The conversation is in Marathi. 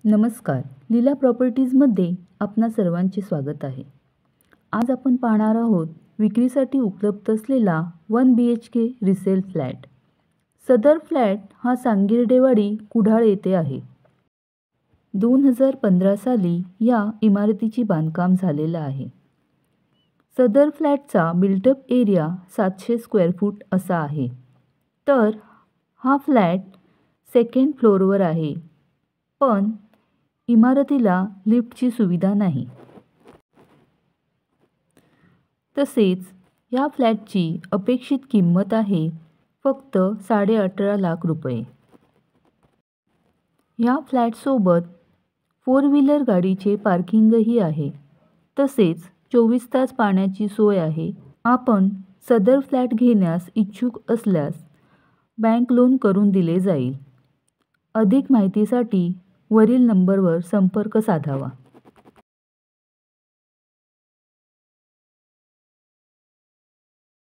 नमस्कार. लीला प्रॉपर्टीजमध्ये आपणा सर्वांचे स्वागत आहे. आज आपण पाहणार आहोत विक्रीसाठी उपलब्ध असलेला 1 BHK रिसेल फ्लॅट. सदर फ्लॅट हा सांगीर्डेवाडी कुडाळ येथे आहे. 2015 साली या इमारतीचे बांधकाम झालेलं आहे. सदर फ्लॅटचा बिल्टअप एरिया 700 स्क्वेअर फूट असा आहे. तर हा फ्लॅट सेकंड फ्लोअरवर आहे, पण इमारतीला लिफ्टची सुविधा नाही. तसेच या फ्लॅटची अपेक्षित किंमत आहे फक्त 18.5 लाख रुपये. या फ्लॅटसोबत 4 व्हीलर गाडीचे पार्किंगही आहे. तसेच 24 तास पाण्याची सोय आहे. आपण सदर फ्लॅट घेण्यास इच्छुक असल्यास बँक लोन करून दिले जाईल. अधिक माहितीसाठी वरील नंबरवर संपर्क साधावा.